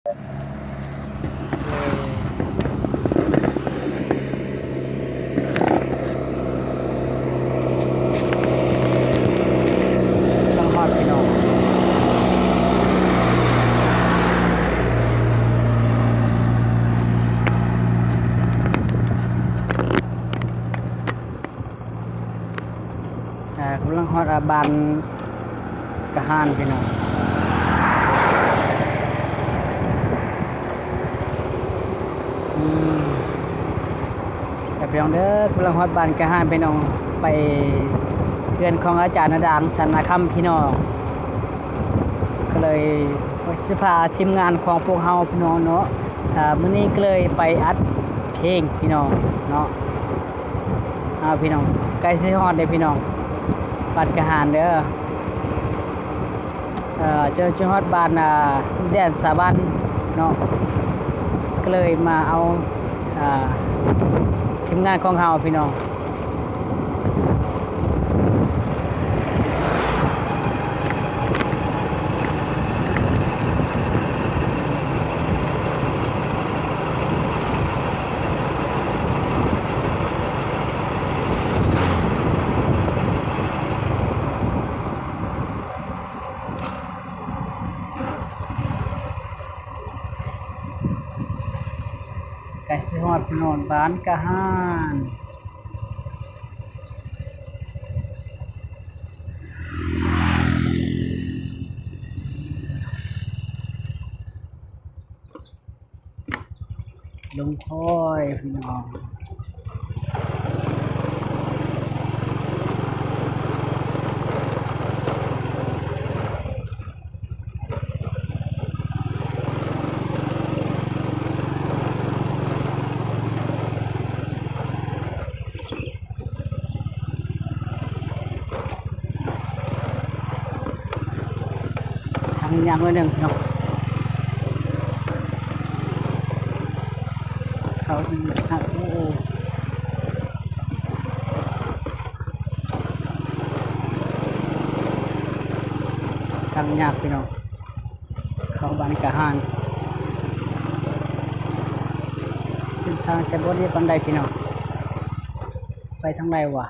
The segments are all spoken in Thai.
ต้องฮอดพี่น้องกำลังฮอดบานกระหานพี่น้องพี่น้องเด้อกำลังฮอดบานกระหานพี่น้องไปเพื่อนของอาจารย์นดางสันนาคำพี่น้องก็เลยสิพาทีมงานของพวกเฮาพี่น้องเนาะมื้อนี้ก็เลยไปอัดเพลงพี่น้องเนาะพี่น้องใกล้สิฮอดเด้พี่น้องบ้านกระหานเด้อเจอฮอดบ้านแดนสาบันเนาะก็เลยมาเอาทีมงานของเฮาพี่น้องไก่สิฮอดพี่น้องบ้านกะหานลงค่อยพี่น้องทางยางไว้หนึ่งพี่น้องเขาดีครับโอ้ทางยากพี่น้องเขาบ้านกะหานเส้นทางจะบ่ได้ปานใดพี่น้องไปทางใดวะ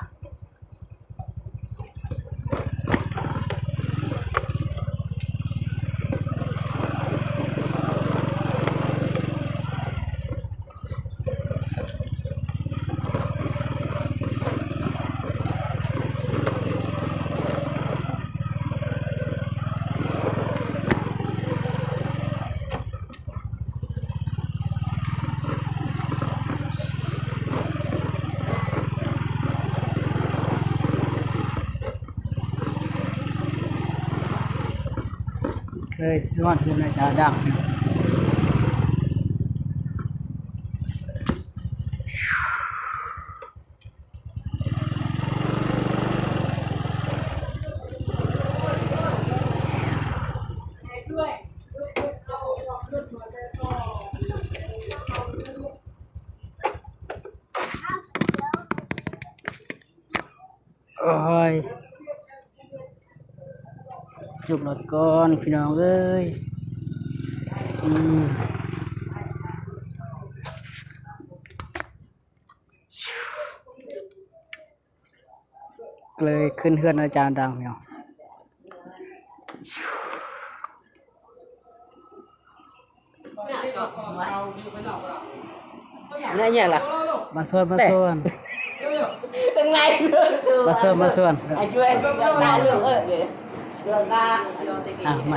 เลยสวัสดีนะจ๊ะดังโอ้ยจุบรถก่อนพี่น้องเอ้ยเลยขึ้นเฮือนอาจารย์ดังพี่น้องนี่อย่างล่ะมาส่วนเป็นไงมาส่วนไอ้ช่วยได้เรื่องเลยเรื่องตา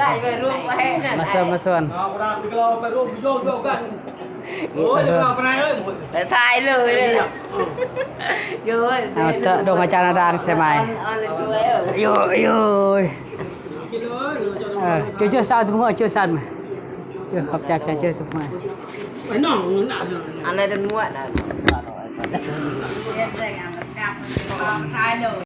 ได้ไปร่วมไปนั่นมาส่วนไปร่วมโยกกันโอ้ยเราไปไหนเอ้ยแต่ทายเลยโย่เอาเถอะดงอาจารย์ดังใช่ไหมโย่chưa sao đúng rồi chưa sân mà chưa học chặt chưa đúng rồi phải nòng anh này đừng muộn à